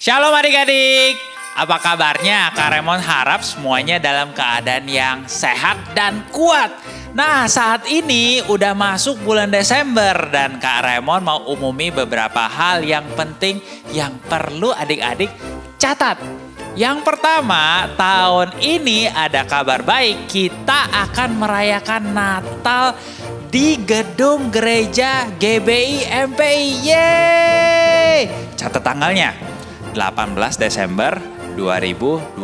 Shalom adik-adik, apa kabarnya? Kak Remon harap semuanya dalam keadaan yang sehat dan kuat. Nah, saat ini udah masuk bulan Desember dan Kak Remon mau umumi beberapa hal yang penting yang perlu adik-adik catat. Yang pertama, tahun ini ada kabar baik, kita akan merayakan Natal di gedung gereja GBI MPI. Yeay! Catat tanggalnya, 18 Desember 2021.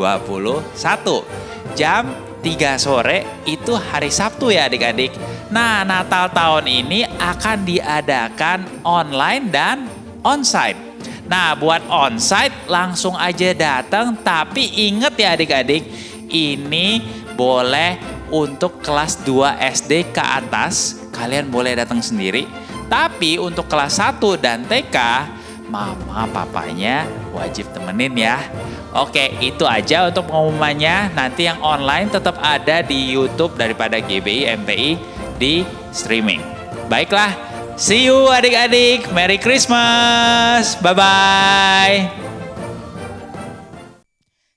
Jam 3 sore itu hari Sabtu ya adik-adik. Nah, Natal tahun ini akan diadakan online dan onsite. Nah, buat onsite langsung aja datang, tapi inget ya adik-adik, ini boleh untuk kelas 2 SD ke atas, kalian boleh datang sendiri. Tapi untuk kelas 1 dan TK, mama papanya wajib temenin ya. Oke, itu aja untuk pengumumannya. Nanti yang online tetap ada di YouTube daripada GBI MPI di streaming. Baiklah, see you adik-adik. Merry Christmas. Bye-bye.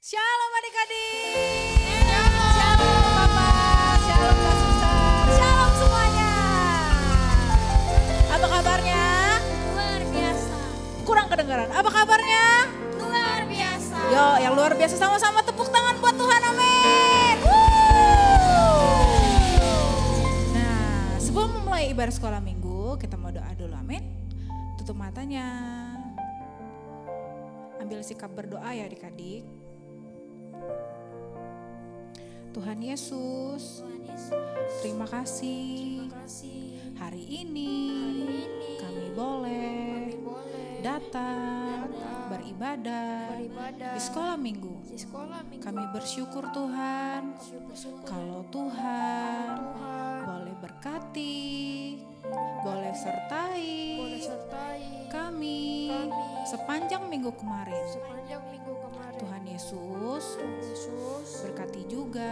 Shalom adik-adik. Shalom Papa. Shalom Kak Suster. Shalom semuanya. Apa kabarnya? Luar biasa. Kurang kedengaran. Apa kabarnya? Luar biasa. Yo, yang luar biasa, sama-sama tepuk tangan buat Tuhan, amin. Woo. Nah, sebelum memulai ibadah sekolah minggu, kita mau doa dulu, amin. Tutup matanya. Ambil sikap berdoa ya adik-adik. Tuhan Yesus, Tuhan Yesus, terima kasih. terima kasih. Hari ini kami boleh datang beribadah di sekolah minggu. Di sekolah minggu. Kami bersyukur Tuhan Bersyukur kalau Tuhan boleh berkati, boleh sertai kami sepanjang minggu kemarin. sepanjang minggu kemarin. Tuhan Yesus, Yesus berkati juga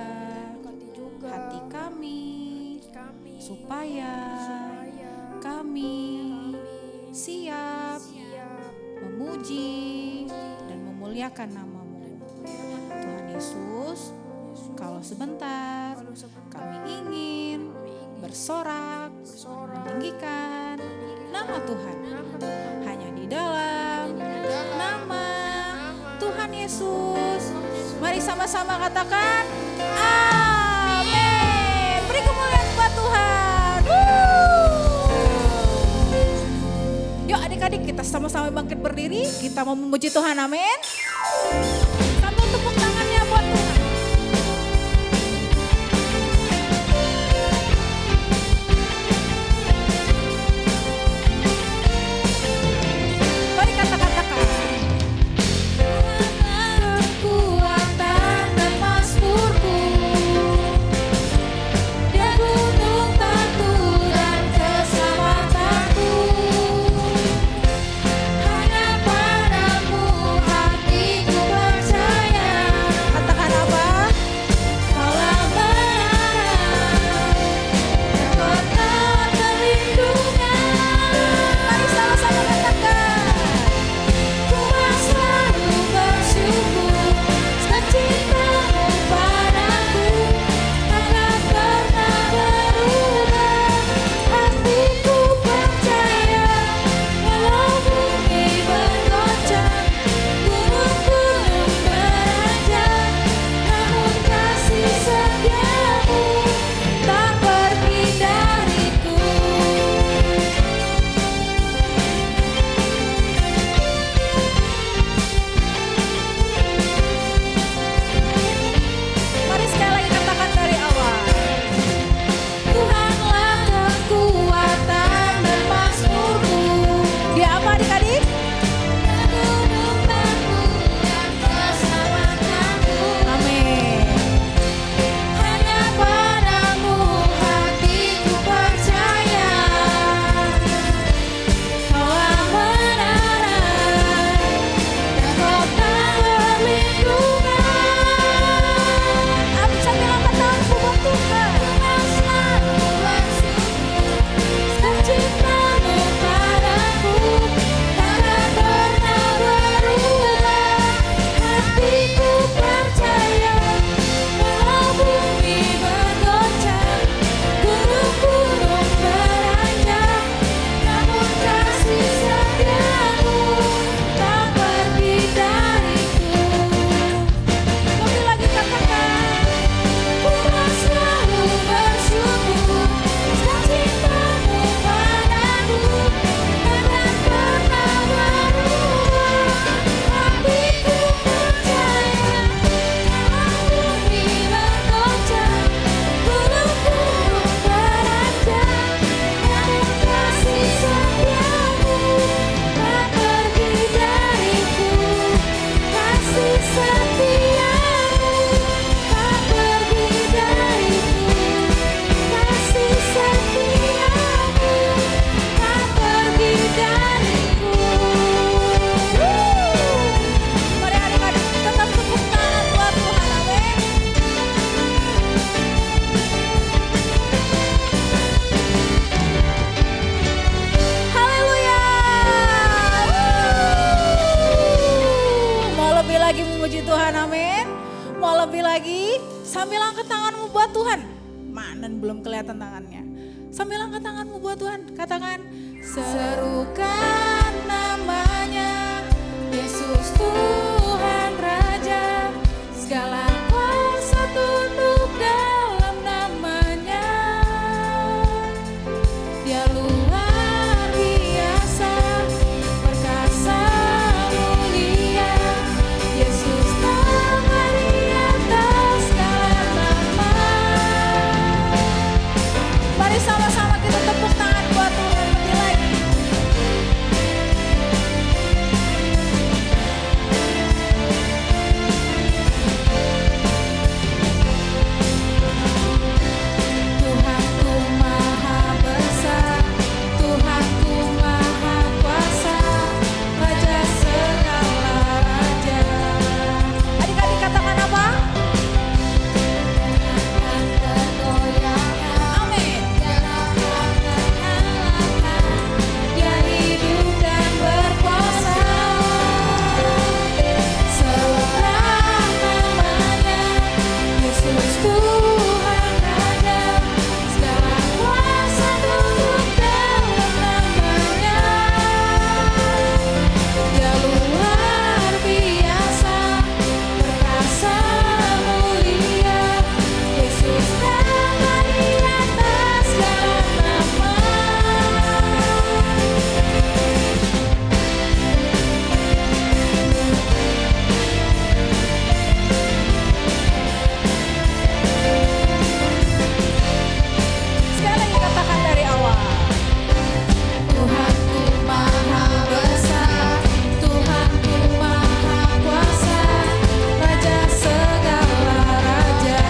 berkati juga hati kami kami supaya kami siap memuji dan memuliakan nama-Mu. Tuhan Yesus, kalau sebentar kami ingin bersorak, meninggikan nama Tuhan. Hanya di dalam nama Tuhan Yesus. Mari sama-sama katakan amin. Beri kemuliaan buat Tuhan. Yuk adik-adik, kita sama-sama bangkit berdiri. Kita mau memuji Tuhan, amin. Sambil tepuk tangannya buat Tuhan. Mari katakan. Kekuatan dan mazmurku, Dia gunung tatu dan keselamatanku. Hanya padamu hatiku percaya. Katakan Tuhan, amin. Mau lebih lagi, sambil angkat tanganmu buat Tuhan. Mana belum kelihatan tangannya. Sambil angkat tanganmu buat Tuhan, katakan, serukan namanya, Yesus Tuhan Raja, segala kuasa tunduk dalam namanya. Dia luar biasa, perkasa mulia, Yesus nama di atas segala nama. Mari sama-sama kita tepuk tangan buat Tuhan lebih lagi. Tuhanku maha besar, Tuhanku maha kuasa, Raja segala raja. Adik-adik katakan apa? Amin. Dia hidup dan berkuasa. Serukan namanya, Yesus Tuhan Raja, segala kuasa tunduk dalam namanya. Dia luar biasa, perkasa mulia, Yesus nama di atas segala nama. Sekali lagi katakan dari awal. Tuhanku maha besar, Tuhanku maha kuasa, Raja segala raja.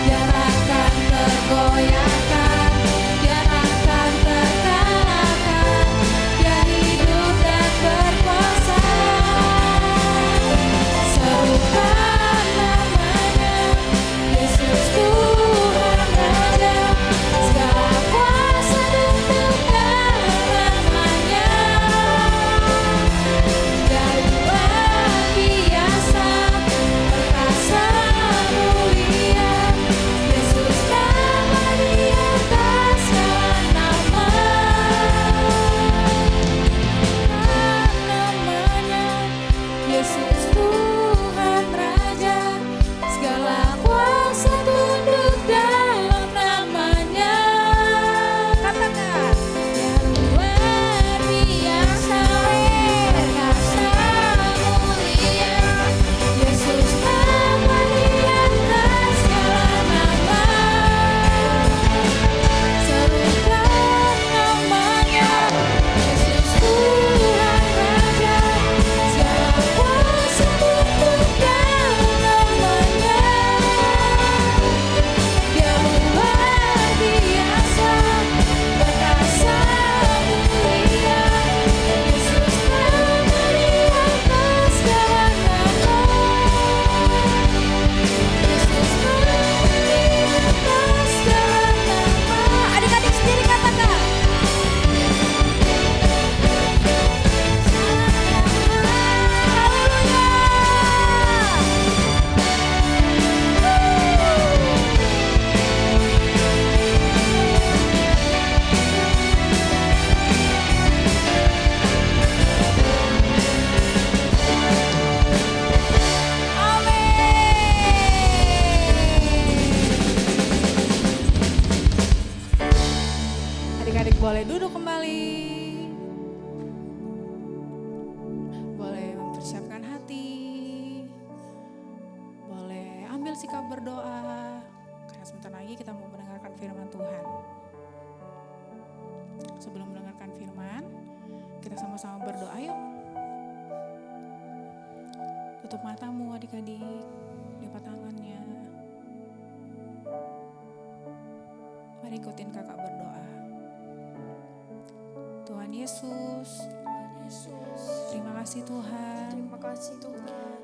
Dia akan tergoyahkan, dia akan terkalahkan, dia hidup dan berkuasa. Serukan namanya, Yesus Tuhan Raja, segala kuasa tunduk dalam namanya. Dia luar biasa, perkasa mulia, Yesus nama di atas segala nama. Namanya Yesus Tuhan Raja, segala kuasa tunduk dalam namanya. Katakan, dia luar biasa, perkasa mulia, Yesus nama di atas segala nama. Serukan namanya, Yesus Tuhan Raja, segala kuasa tunduk dalam namanya. Dia luar biasa, perkasa mulia, Yesus nama di atas segala nama. Yesus nama di atas segala nama. Adik-adik sendiri katakan. Adik-adik boleh duduk kembali. Boleh mempersiapkan hati. Boleh ambil sikap berdoa. Karena sebentar lagi kita mau mendengarkan firman Tuhan. Sebelum mendengarkan firman, kita sama-sama berdoa yuk. Tutup matamu adik-adik, lipat tangannya. Mari ikutin kakak berdoa. Tuhan Yesus, terima kasih Tuhan, Terima kasih Tuhan.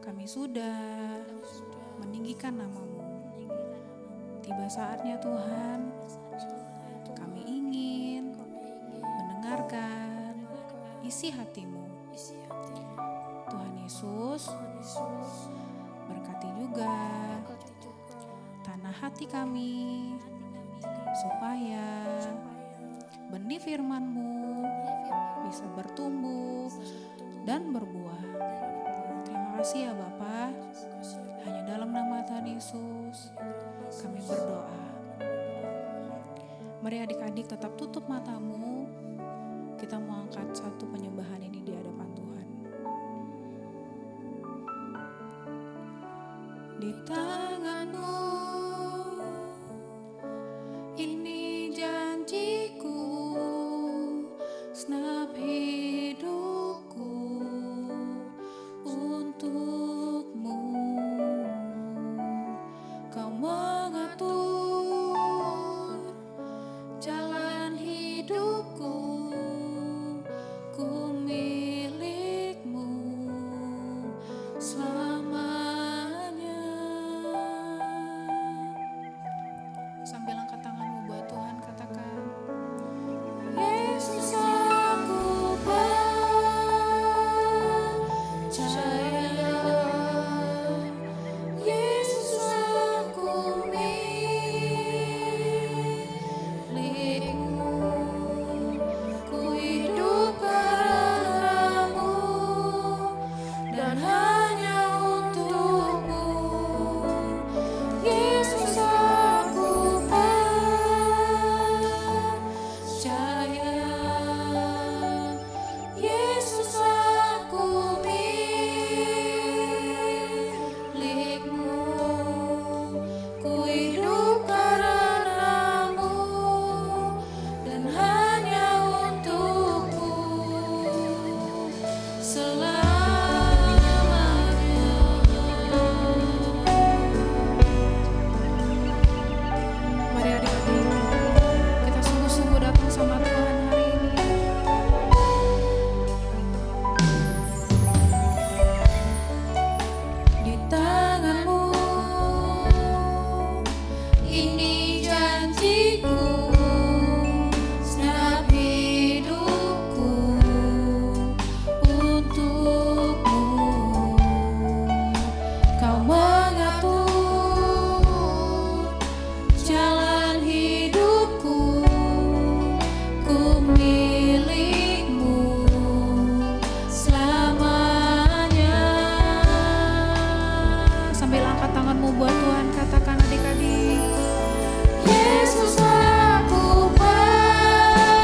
kami sudah meninggikan namamu. Tiba saatnya Tuhan, kami ingin mendengarkan isi hatimu isi hati. Tuhan Yesus Tuhan Yesus, berkati juga berkati juga tanah hati kami supaya benih firman-Mu bisa bertumbuh dan berbuah. Terima kasih ya Bapa. Hanya dalam nama Tuhan Yesus kami berdoa. Mari adik-adik tetap tutup matamu. Kita mau angkat satu penyembahan ini di hadapan Tuhan. Di tangan-Mu ini janjiku, senap hidupku untuk-Mu. Kau mengatur jalan hidupku, ku milik-Mu selamanya. Sambil angkat tanganmu buat Tuhan, katakan, Yesus aku percaya, Yesus aku milik-Mu, ku hidup karena-Mu dan hanya untuk-Mu. Yesus aku percaya, Yesus aku milik-Mu, ku hidup karena-Mu dan hanya untuk-Mu selamanya. Mari adik-adik, kita sungguh-sungguh datang sama Tuhan hari ini. Di tangan-Mu ini janjiku, senap hidupku untuk-Mu. Kau mengatur jalan hidupku, ku milik-Mu selamanya. Sambil angkat tanganmu buat Tuhan, katakan adik-adik, Yesus aku percaya,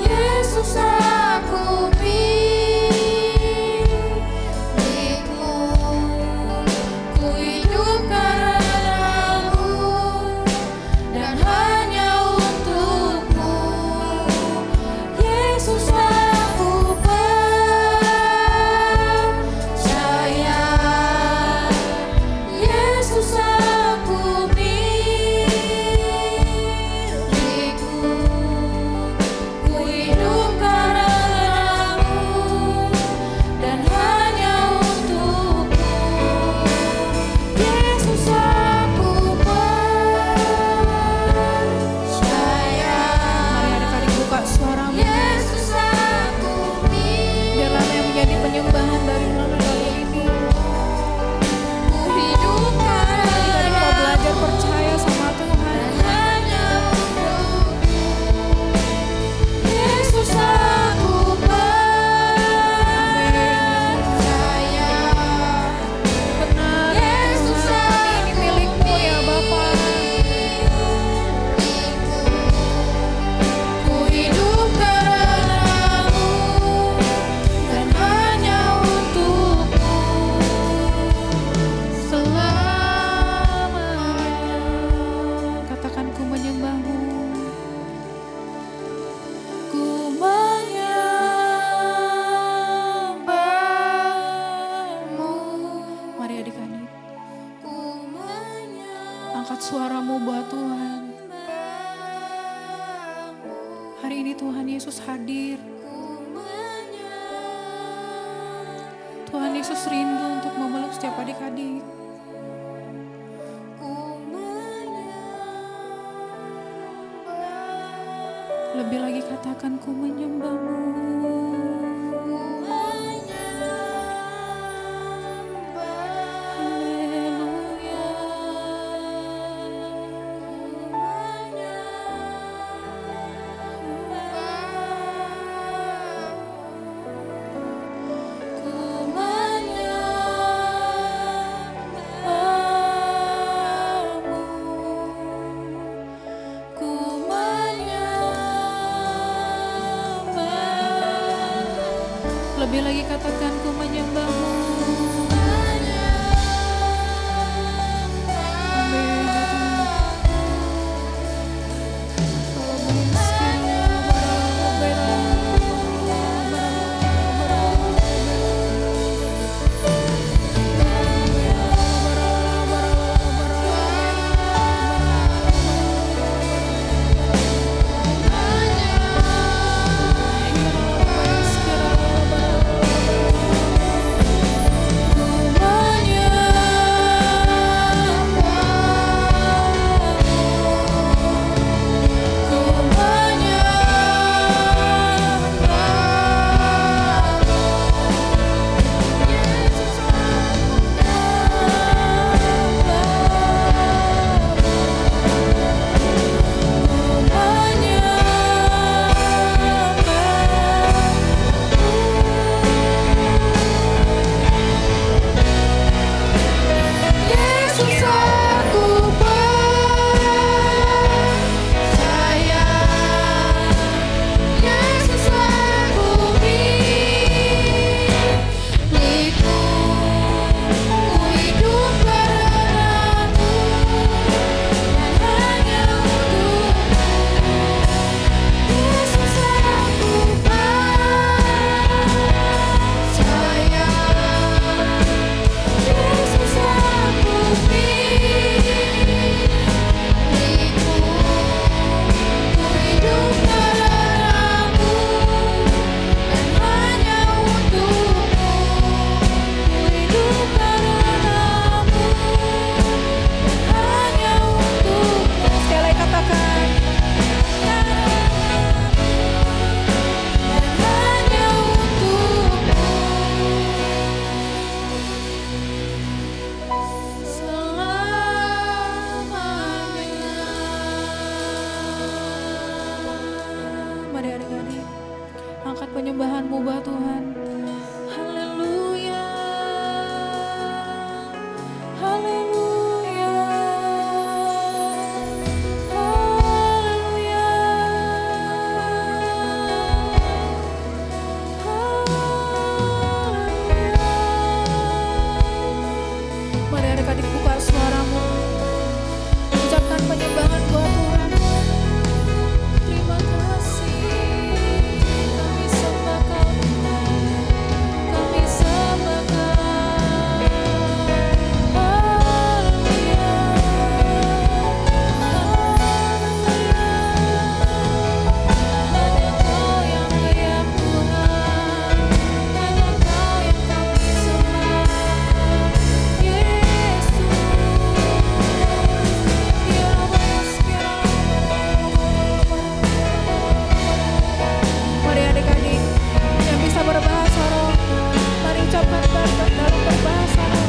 Yesus aku milik-Mu, ku hidup karena-Mu dan hanya untuk-Mu. Yesus aku percaya, Yesus aku milik-Mu, ku hidup karena-Mu dan hanya untuk-Mu. Yesus aku percaya. Mari adik-adik buka suaramu. Yesus aku biarlah yang menjadi penyembahan dari malam hari ini. Ku hidup adik-adik mau belajar percaya sama Tuhan. Yesus aku percaya, benar Yesus ini milik-Mu ya Bapa. Ku hidup karena-Mu dan hanya untuk-Mu selamanya. Katakan, ku menyembah-Mu, ku menyembah-Mu. Mari adik-adik, angkat suaramu buat Tuhan. Hari ini Tuhan Yesus hadir. Tuhan Yesus rindu untuk memeluk setiap adik-adik. Lebih lagi katakan ku menyembahmu. Haleluya. Ku menyembahmu. Ku menyembah. Lebih lagi katakan ku menyembahmu. Amin ya Yesus aku percaya, Yesus aku milikku, ku hidup padamu dan hanya untukmu. Yesus aku percaya, Yesus aku milikku, ku hidup padamu dan hanya untukmu. Ku hidup padamu dan hanya untukmu. Sekali lagi katakan, dan hanya untukmu. Mari adik-adik, angkat penyembahanmu buat Tuhan. Haleluya, haleluya, haleluya, haleluya. Mari adik-adik buka suaramu, ucapkan penyembahan buat Tuhan. Terima kasih, kami sembah Kau, kami sembah Kau. Haleluya, haleluya. Hanya Kau yang layak Tuhan, hanya Kau yang kami sembah. Yesus, ya Bapa, mari adik-adik yang bisa berbahasa roh, mari ucapkan dalam berbahasa roh.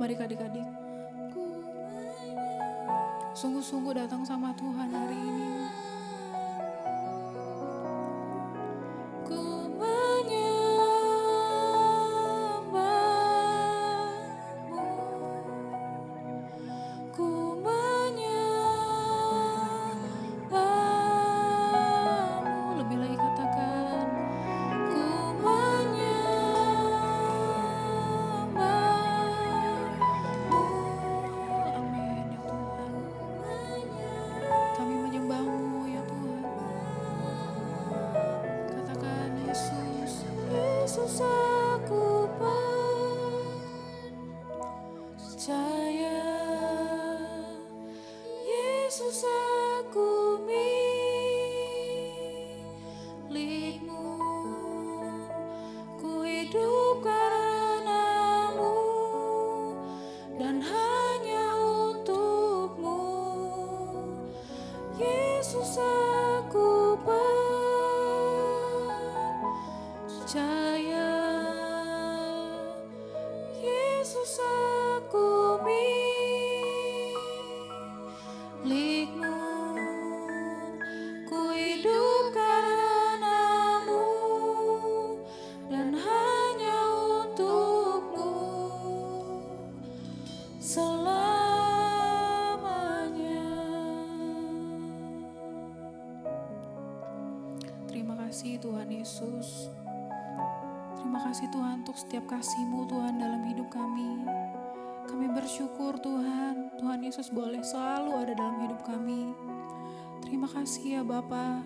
Mari adik-adik, sungguh-sungguh datang sama Tuhan hari ini. Ku percaya, Yesus aku milikmu, ku hidup karenamu dan hanya untukmu selamanya. Terima kasih Tuhan Yesus. Terima kasih Tuhan untuk setiap kasih-Mu Tuhan dalam hidup kami. Kami bersyukur Tuhan, Tuhan Yesus boleh selalu ada dalam hidup kami. Terima kasih ya Bapa.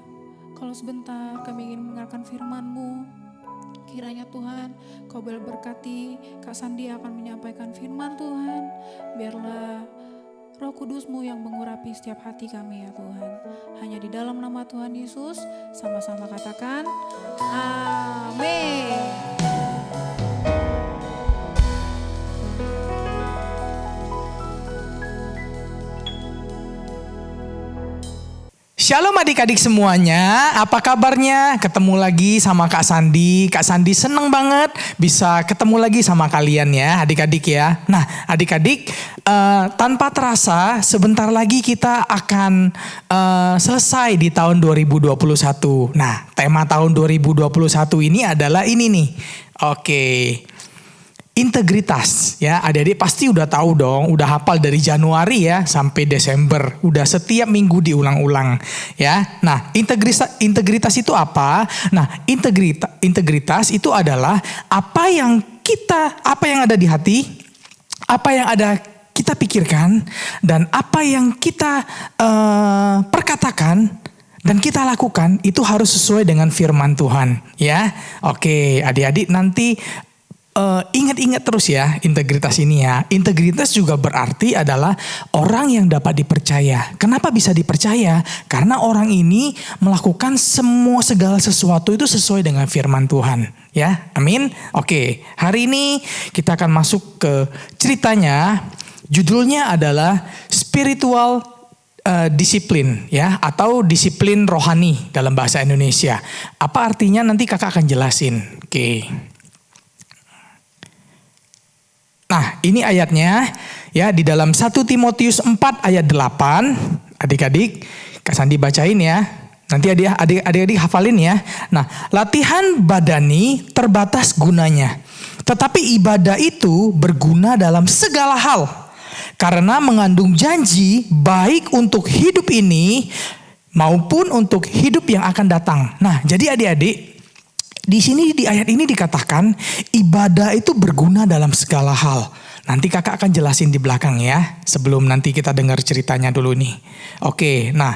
Kalau sebentar kami ingin mendengarkan firman-Mu, kiranya Tuhan Kau boleh berkati Kak Sandi akan menyampaikan firman Tuhan. Biarlah Roh Kudus-Mu yang mengurapi setiap hati kami ya Tuhan. Hanya di dalam nama Tuhan Yesus, sama-sama katakan amin. Shalom adik-adik semuanya, apa kabarnya? Ketemu lagi sama Kak Sandi. Kak Sandi seneng banget bisa ketemu lagi sama kalian ya adik-adik ya. Nah adik-adik, tanpa terasa sebentar lagi kita akan selesai di tahun 2021. Nah tema tahun 2021 ini adalah ini nih. Oke. Integritas ya, adik-adik pasti udah tahu dong, udah hafal dari Januari ya sampai Desember, udah setiap minggu diulang-ulang ya. Nah, integritas itu apa? Nah, integritas itu adalah apa yang ada di hati, apa yang ada kita pikirkan, dan apa yang kita perkatakan dan kita lakukan itu harus sesuai dengan firman Tuhan ya. Oke, adik-adik nanti ingat-ingat terus ya integritas ini ya. Integritas juga berarti adalah orang yang dapat dipercaya. Kenapa bisa dipercaya? Karena orang ini melakukan segala sesuatu itu sesuai dengan firman Tuhan. Ya, amin. Oke, hari ini kita akan masuk ke ceritanya. Judulnya adalah spiritual disiplin ya, atau disiplin rohani dalam bahasa Indonesia. Apa artinya nanti kakak akan jelasin. Oke. Nah ini ayatnya ya di dalam 1 Timotius 4 ayat 8. Adik-adik Kak Sandi bacain ya. Nanti adik-adik hafalin ya. Nah latihan badani terbatas gunanya. Tetapi ibadah itu berguna dalam segala hal. Karena mengandung janji baik untuk hidup ini maupun untuk hidup yang akan datang. Nah jadi adik-adik, di sini di ayat ini dikatakan ibadah itu berguna dalam segala hal. Nanti kakak akan jelasin di belakang ya. Sebelum nanti kita dengar ceritanya dulu nih. Oke, nah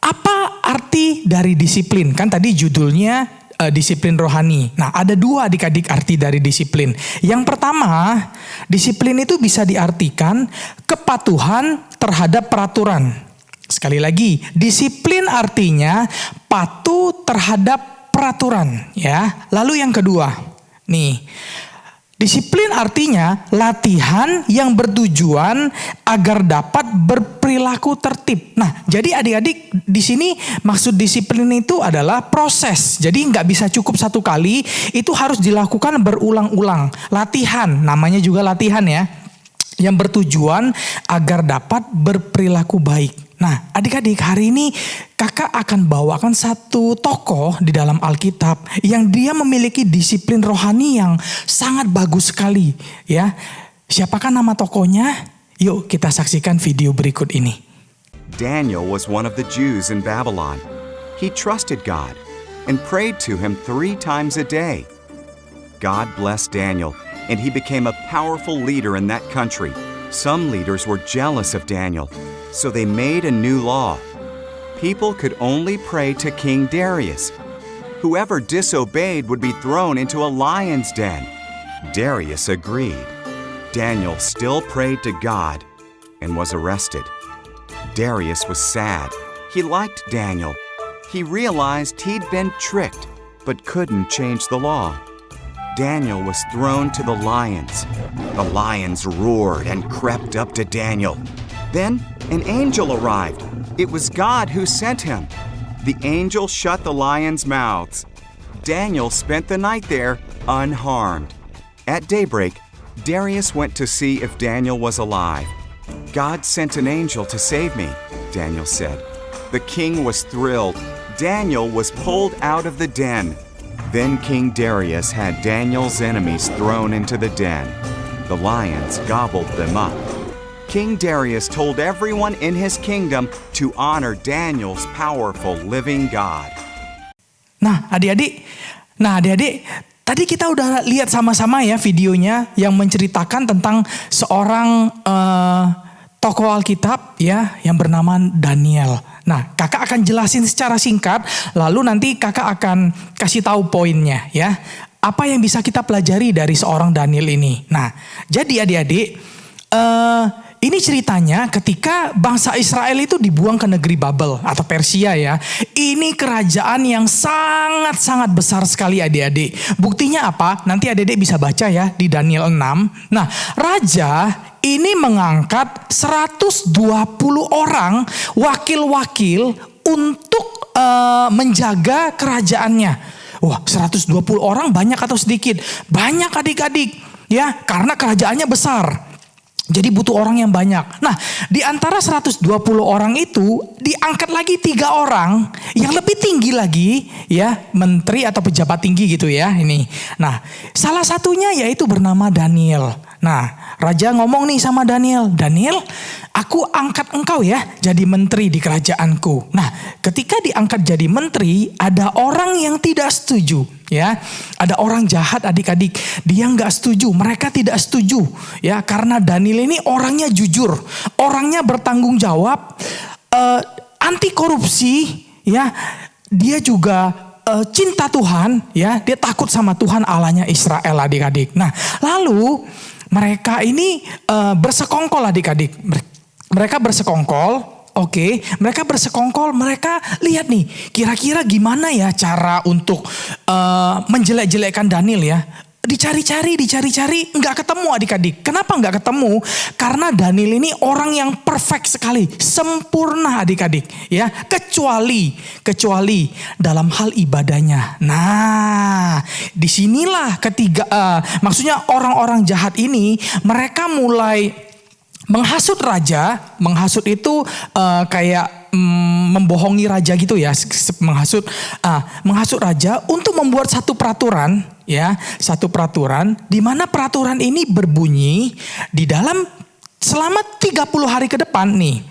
apa arti dari disiplin? Kan tadi judulnya disiplin rohani. Nah ada dua adik-adik arti dari disiplin. Yang pertama, disiplin itu bisa diartikan kepatuhan terhadap peraturan. Sekali lagi, disiplin artinya patuh terhadap peraturan ya. Lalu yang kedua, nih, disiplin artinya latihan yang bertujuan agar dapat berperilaku tertib. Nah, jadi adik-adik di sini maksud disiplin itu adalah proses. Jadi nggak bisa cukup satu kali, itu harus dilakukan berulang-ulang. Latihan, namanya juga latihan ya, yang bertujuan agar dapat berperilaku baik. Nah adik-adik hari ini kakak akan bawakan satu tokoh di dalam Alkitab yang dia memiliki disiplin rohani yang sangat bagus sekali ya. Siapakah nama tokohnya? Yuk kita saksikan video berikut ini. Daniel was one of the Jews in Babylon. He trusted God and prayed to him 3 times a day. God blessed Daniel and he became a powerful leader in that country. Some leaders were jealous of Daniel, so they made a new law. People could only pray to King Darius. Whoever disobeyed would be thrown into a lion's den. Darius agreed. Daniel still prayed to God and was arrested. Darius was sad. He liked Daniel. He realized he'd been tricked, but couldn't change the law. Daniel was thrown to the lions. The lions roared and crept up to Daniel. Then an angel arrived. It was God who sent him. The angel shut the lions' mouths. Daniel spent the night there unharmed. At daybreak, Darius went to see if Daniel was alive. "God sent an angel to save me," Daniel said. The king was thrilled. Daniel was pulled out of the den. Then King Darius had Daniel's enemies thrown into the den. The lions gobbled them up. King Darius told everyone in his kingdom to honor Daniel's powerful living God. Nah, adik-adik, tadi kita udah lihat sama-sama ya videonya yang menceritakan tentang seorang tokoh Alkitab ya yang bernama Daniel. Nah, kakak akan jelasin secara singkat, lalu nanti kakak akan kasih tahu poinnya ya. Apa yang bisa kita pelajari dari seorang Daniel ini. Nah, jadi adik-adik, ini ceritanya ketika bangsa Israel itu dibuang ke negeri Babel atau Persia ya. Ini kerajaan yang sangat-sangat besar sekali adik-adik. Buktinya apa? Nanti adik-adik bisa baca ya di Daniel 6. Nah, raja ini mengangkat 120 orang wakil-wakil untuk menjaga kerajaannya. Wah, 120 orang banyak atau sedikit? Banyak adik-adik ya, karena kerajaannya besar. Jadi butuh orang yang banyak. Nah, di antara 120 orang itu diangkat lagi 3 orang yang lebih tinggi lagi ya, menteri atau pejabat tinggi gitu ya ini. Nah, salah satunya yaitu bernama Daniel. Nah, raja ngomong nih sama Daniel, "Daniel, aku angkat engkau ya jadi menteri di kerajaanku." Nah, ketika diangkat jadi menteri, ada orang yang tidak setuju ya. Ada orang jahat adik-adik, dia nggak setuju, mereka tidak setuju ya, karena Daniel ini orangnya jujur, orangnya bertanggung jawab, anti korupsi ya. Dia juga cinta Tuhan ya, dia takut sama Tuhan Allahnya Israel adik-adik. Nah, lalu mereka ini bersekongkol adik-adik. Mereka bersekongkol. Oke, mereka bersekongkol, mereka lihat nih, kira-kira gimana ya cara untuk menjelek-jelekkan Daniel ya. Dicari-cari, nggak ketemu adik-adik. Kenapa nggak ketemu? Karena Daniel ini orang yang perfect sekali, sempurna adik-adik ya. Kecuali dalam hal ibadahnya. Nah, disinilah maksudnya orang-orang jahat ini mereka mulai menghasut raja. Menghasut itu kayak membohongi raja gitu ya, menghasut raja untuk membuat satu peraturan ya, di mana peraturan ini berbunyi di dalam selama 30 hari ke depan nih.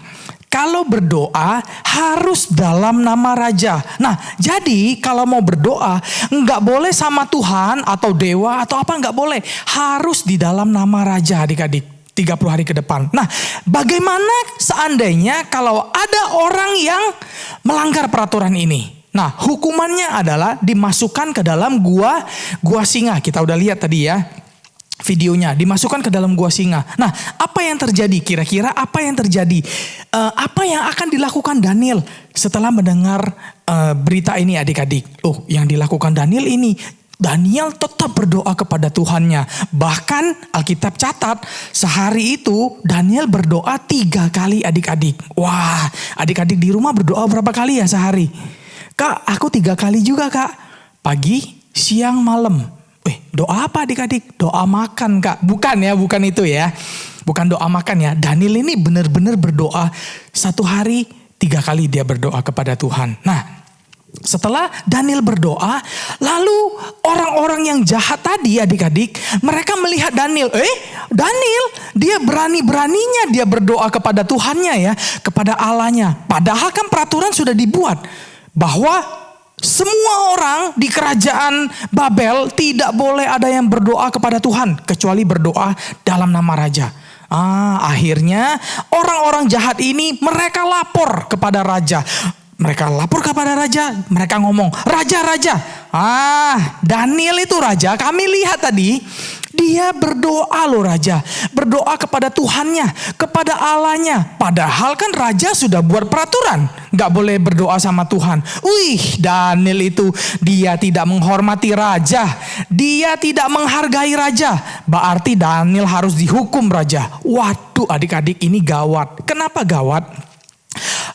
Kalau berdoa harus dalam nama raja. Nah, jadi kalau mau berdoa nggak boleh sama Tuhan atau dewa atau apa, nggak boleh. Harus di dalam nama raja adik-adik. 30 hari ke depan. Nah, bagaimana seandainya kalau ada orang yang melanggar peraturan ini? Nah, hukumannya adalah dimasukkan ke dalam gua singa. Kita udah lihat tadi ya videonya, dimasukkan ke dalam gua singa. Nah, apa yang terjadi? Kira-kira apa yang terjadi? Apa yang akan dilakukan Daniel setelah mendengar berita ini adik-adik? Oh, yang dilakukan Daniel ini, Daniel tetap berdoa kepada Tuhannya. Bahkan Alkitab catat sehari itu Daniel berdoa 3 kali adik-adik. Wah, adik-adik di rumah berdoa berapa kali ya sehari? Kak, aku 3 kali juga kak. Pagi, siang, malam. Doa apa adik-adik? Doa makan kak. Bukan itu ya. Bukan doa makan ya. Daniel ini benar-benar berdoa 1 hari 3 kali dia berdoa kepada Tuhan. Nah, setelah Daniel berdoa, lalu orang-orang yang jahat tadi adik-adik, mereka melihat Daniel. Daniel, dia berani-beraninya dia berdoa kepada Tuhannya ya, kepada Allahnya. Padahal kan peraturan sudah dibuat bahwa semua orang di kerajaan Babel tidak boleh ada yang berdoa kepada Tuhan kecuali berdoa dalam nama raja. Akhirnya orang-orang jahat ini mereka lapor kepada raja. Mereka ngomong, "Raja. Daniel itu raja, kami lihat tadi, dia berdoa loh raja. Berdoa kepada Tuhannya, kepada Allahnya. Padahal kan raja sudah buat peraturan, gak boleh berdoa sama Tuhan." Daniel itu, dia tidak menghormati raja. Dia tidak menghargai raja. Berarti Daniel harus dihukum raja. Waduh adik-adik, ini gawat. Kenapa gawat?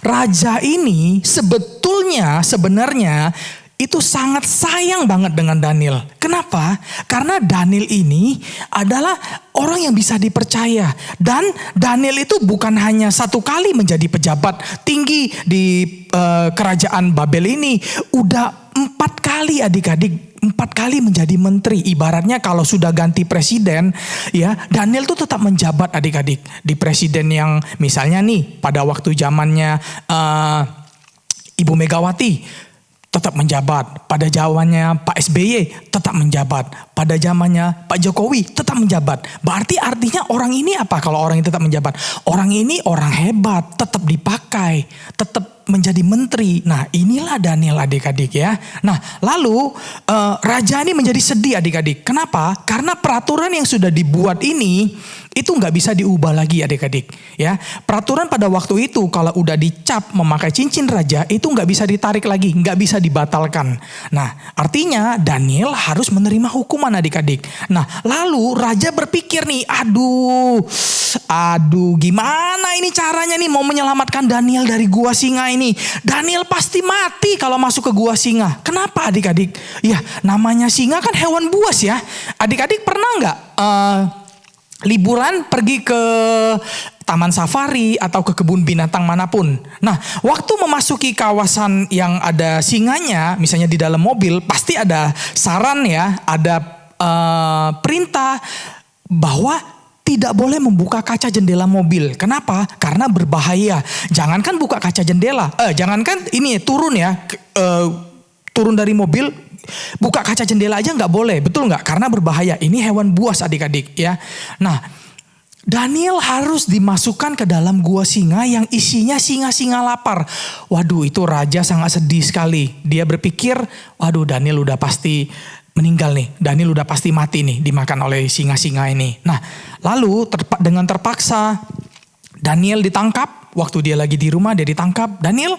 Raja ini sebenarnya itu sangat sayang banget dengan Daniel. Kenapa? Karena Daniel ini adalah orang yang bisa dipercaya. Dan Daniel itu bukan hanya satu kali menjadi pejabat tinggi di kerajaan Babel ini. Udah 4 kali adik-adik. 4 kali menjadi menteri. Ibaratnya kalau sudah ganti presiden, ya Daniel tuh tetap menjabat adik-adik. Di presiden yang misalnya nih pada waktu zamannya Ibu Megawati tetap menjabat. Pada zamannya Pak SBY tetap menjabat. Pada zamannya Pak Jokowi tetap menjabat. Berarti artinya orang ini apa kalau orang ini tetap menjabat? Orang ini orang hebat, tetap dipakai, tetap menjadi menteri. Nah inilah Daniel adik-adik ya. Nah lalu raja ini menjadi sedih adik-adik. Kenapa? Karena peraturan yang sudah dibuat ini itu nggak bisa diubah lagi adik-adik ya. Peraturan pada waktu itu kalau udah dicap memakai cincin raja itu nggak bisa ditarik lagi, nggak bisa dibatalkan. Nah artinya Daniel harus menerima hukuman adik-adik. Nah lalu raja berpikir nih, aduh gimana ini caranya nih mau menyelamatkan Daniel dari gua singa ini. Daniel pasti mati kalau masuk ke gua singa. Kenapa adik-adik? Ya namanya singa kan hewan buas ya. Adik-adik pernah nggak liburan pergi ke taman safari atau ke kebun binatang manapun. Nah, waktu memasuki kawasan yang ada singanya, misalnya di dalam mobil, pasti ada saran ya, ada perintah bahwa tidak boleh membuka kaca jendela mobil. Kenapa? Karena berbahaya. Jangankan buka kaca jendela, jangankan ini turun ya, turun dari mobil, buka kaca jendela aja nggak boleh, betul nggak? Karena berbahaya. Ini hewan buas adik-adik ya. Nah, Daniel harus dimasukkan ke dalam gua singa yang isinya singa-singa lapar. Waduh, itu raja sangat sedih sekali. Dia berpikir, waduh Daniel udah pasti meninggal nih. Daniel udah pasti mati nih dimakan oleh singa-singa ini. Nah, lalu dengan terpaksa Daniel ditangkap. Waktu dia lagi di rumah dia ditangkap. Daniel,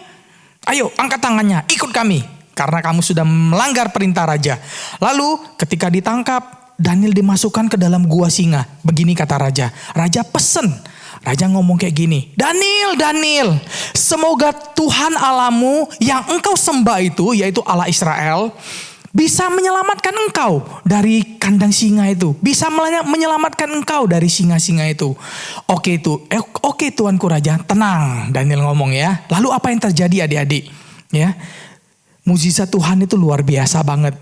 ayo angkat tangannya, ikut kami. Karena kamu sudah melanggar perintah raja. Lalu ketika ditangkap, Daniel dimasukkan ke dalam gua singa. Begini kata raja. Raja pesen. Raja ngomong kayak gini. Daniel, semoga Tuhan Allahmu yang engkau sembah itu, yaitu Allah Israel, bisa menyelamatkan engkau dari kandang singa itu. Bisa menyelamatkan engkau dari singa-singa itu. Oke Tuanku Raja, tenang. Daniel ngomong ya. Lalu apa yang terjadi adik-adik? Ya. Mukjizat Tuhan itu luar biasa banget.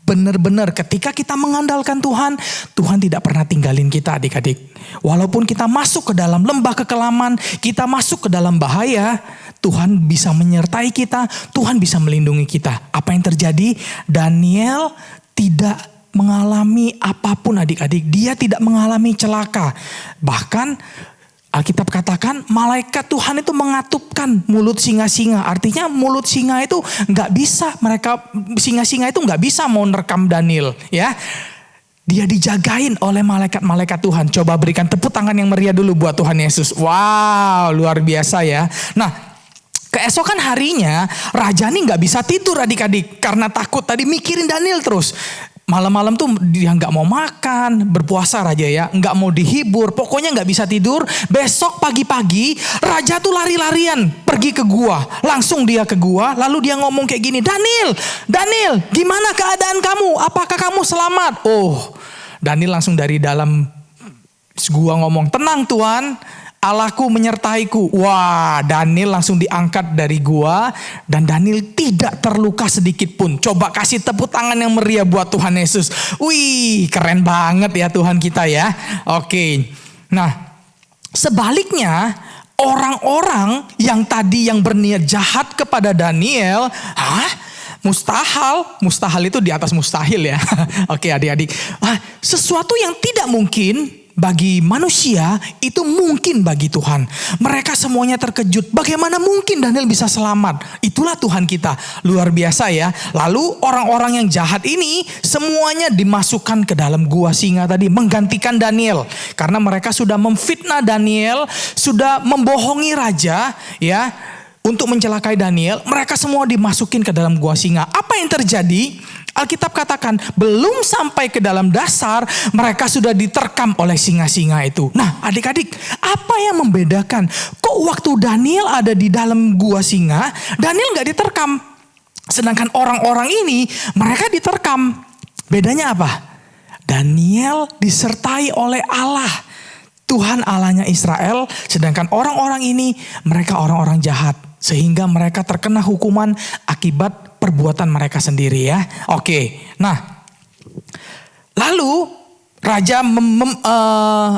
Benar-benar ketika kita mengandalkan Tuhan, Tuhan tidak pernah tinggalin kita adik-adik. Walaupun kita masuk ke dalam lembah kekelaman, kita masuk ke dalam bahaya, Tuhan bisa menyertai kita, Tuhan bisa melindungi kita. Apa yang terjadi? Daniel tidak mengalami apapun adik-adik. Dia tidak mengalami celaka. Bahkan Alkitab katakan malaikat Tuhan itu mengatupkan mulut singa-singa. Artinya mulut singa itu nggak bisa, singa-singa itu nggak bisa mau nerekam Daniel ya. Dia dijagain oleh malaikat-malaikat Tuhan. Coba berikan tepuk tangan yang meriah dulu buat Tuhan Yesus. Wow, luar biasa ya. Nah, keesokan harinya raja ini nggak bisa tidur adik-adik karena takut tadi mikirin Daniel terus. Malam-malam tuh dia nggak mau makan, berpuasa raja ya, nggak mau dihibur, pokoknya nggak bisa tidur. Besok pagi-pagi raja tuh lari-larian pergi ke gua, langsung dia ke gua, lalu dia ngomong kayak gini, Daniel, gimana keadaan kamu? Apakah kamu selamat? Oh, Daniel langsung dari dalam gua ngomong, tenang Tuhan, Allahku menyertaiku. Wah, Daniel langsung diangkat dari gua dan Daniel tidak terluka sedikit pun. Coba kasih tepuk tangan yang meriah buat Tuhan Yesus. Wih, keren banget ya Tuhan kita ya. Oke. Nah, sebaliknya orang-orang yang tadi yang berniat jahat kepada Daniel, mustahil itu di atas mustahil ya. Oke adik-adik. Sesuatu yang tidak mungkin bagi manusia itu mungkin bagi Tuhan. Mereka semuanya terkejut. Bagaimana mungkin Daniel bisa selamat? Itulah Tuhan kita. Luar biasa ya. Lalu orang-orang yang jahat ini semuanya dimasukkan ke dalam gua singa tadi. Menggantikan Daniel. Karena mereka sudah memfitnah Daniel. Sudah membohongi raja ya. Untuk mencelakai Daniel. Mereka semua dimasukin ke dalam gua singa. Apa yang terjadi? Alkitab katakan belum sampai ke dalam dasar mereka sudah diterkam oleh singa-singa itu. Nah adik-adik, apa yang membedakan? Kok waktu Daniel ada di dalam gua singa, Daniel gak diterkam? Sedangkan orang-orang ini mereka diterkam. Bedanya apa? Daniel disertai oleh Allah. Tuhan Allahnya Israel. Sedangkan orang-orang ini mereka orang-orang jahat. Sehingga mereka terkena hukuman akibat perbuatan mereka sendiri ya. Oke, nah lalu Raja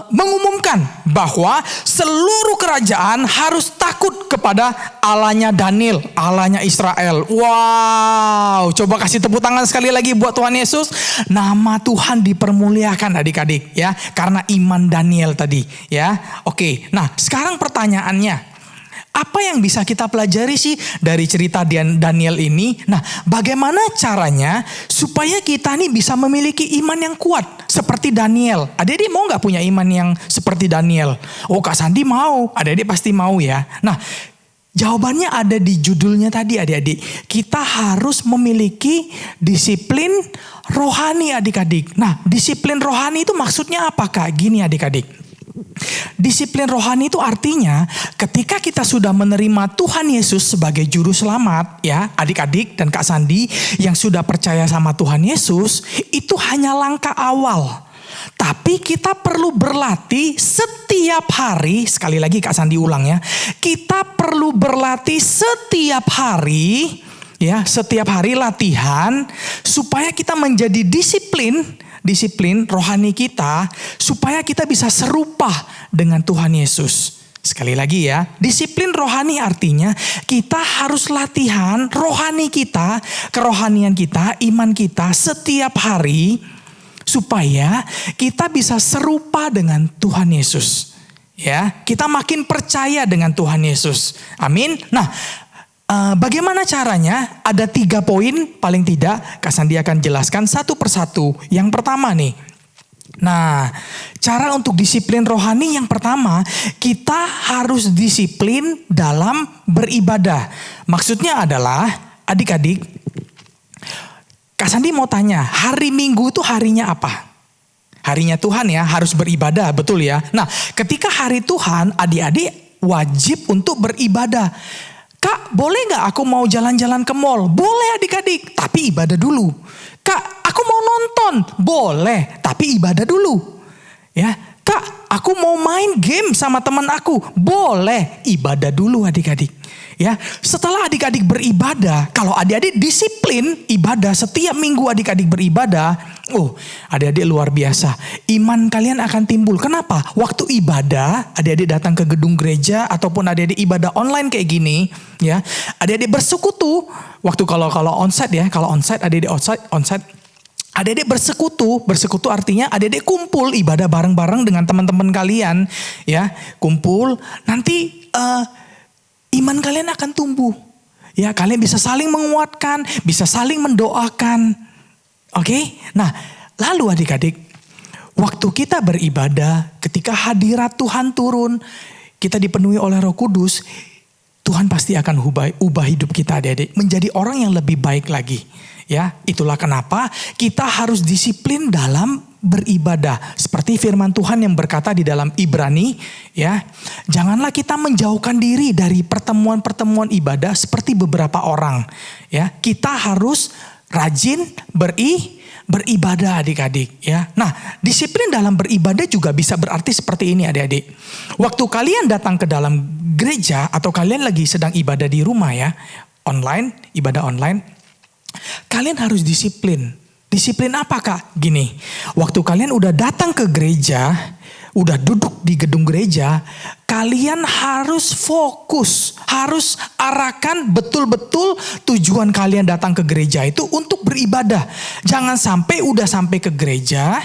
mengumumkan bahwa seluruh kerajaan harus takut kepada Allahnya Daniel, Allahnya Israel. Wow, coba kasih tepuk tangan sekali lagi buat Tuhan Yesus. Nama Tuhan dipermuliakan adik-adik ya, karena iman Daniel tadi ya. Oke, nah sekarang pertanyaannya, apa yang bisa kita pelajari sih dari cerita Daniel ini? Nah, bagaimana caranya supaya kita nih bisa memiliki iman yang kuat seperti Daniel? Adik-adik mau gak punya iman yang seperti Daniel? Oh, Kak Sandi mau, adik-adik pasti mau ya. Nah, jawabannya ada di judulnya tadi adik-adik. Kita harus memiliki disiplin rohani adik-adik. Nah, disiplin rohani itu maksudnya apa Kak? Gini adik-adik. Disiplin rohani itu artinya ketika kita sudah menerima Tuhan Yesus sebagai juru selamat ya, adik-adik dan Kak Sandi yang sudah percaya sama Tuhan Yesus, itu hanya langkah awal. Tapi kita perlu berlatih setiap hari, sekali lagi Kak Sandi ulang ya. Kita perlu berlatih setiap hari ya, setiap hari latihan supaya kita menjadi disiplin rohani kita supaya kita bisa serupa dengan Tuhan Yesus. Sekali lagi ya, disiplin rohani artinya kita harus latihan rohani kita, kerohanian kita, iman kita setiap hari supaya kita bisa serupa dengan Tuhan Yesus. Ya, kita makin percaya dengan Tuhan Yesus. Amin. Nah, bagaimana caranya? Ada 3 poin paling tidak. Kak Sandi akan jelaskan satu persatu. Yang pertama nih. Nah, cara untuk disiplin rohani yang pertama, kita harus disiplin dalam beribadah. Maksudnya adalah, adik-adik, Kak Sandi mau tanya, hari Minggu itu harinya apa? Harinya Tuhan ya, harus beribadah, betul ya? Nah, ketika hari Tuhan, adik-adik wajib untuk beribadah. Kak, boleh gak aku mau jalan-jalan ke mall? Boleh adik-adik, tapi ibadah dulu. Kak, aku mau nonton? Boleh, tapi ibadah dulu. Ya, Kak, aku mau main game sama teman aku? Boleh, ibadah dulu adik-adik. Ya, setelah adik-adik beribadah, kalau adik-adik disiplin ibadah setiap minggu adik-adik beribadah, adik-adik luar biasa. Iman kalian akan timbul. Kenapa? Waktu ibadah, adik-adik datang ke gedung gereja ataupun adik-adik ibadah online kayak gini, ya. Adik-adik bersekutu. Waktu kalau onsite ya, kalau onsite adik-adik onsite. Adik-adik bersekutu artinya adik-adik kumpul ibadah bareng-bareng dengan teman-teman kalian, ya. Kumpul, nanti iman kalian akan tumbuh. Ya, kalian bisa saling menguatkan, bisa saling mendoakan. Oke? Nah, lalu adik-adik, waktu kita beribadah, ketika hadirat Tuhan turun, kita dipenuhi oleh Roh Kudus, Tuhan pasti akan ubah hidup kita adik-adik menjadi orang yang lebih baik lagi. Ya, itulah kenapa kita harus disiplin dalam beribadah. Seperti firman Tuhan yang berkata di dalam Ibrani, ya, janganlah kita menjauhkan diri dari pertemuan-pertemuan ibadah seperti beberapa orang. Ya, kita harus rajin beribadah adik-adik. Ya, nah disiplin dalam beribadah juga bisa berarti seperti ini adik-adik. Waktu kalian datang ke dalam gereja atau kalian lagi sedang ibadah di rumah ya, online, ibadah online. Kalian harus disiplin. Disiplin apa Kak? Gini, waktu kalian udah datang ke gereja, udah duduk di gedung gereja, kalian harus fokus, harus arahkan betul-betul tujuan kalian datang ke gereja itu untuk beribadah. Jangan sampai udah sampai ke gereja,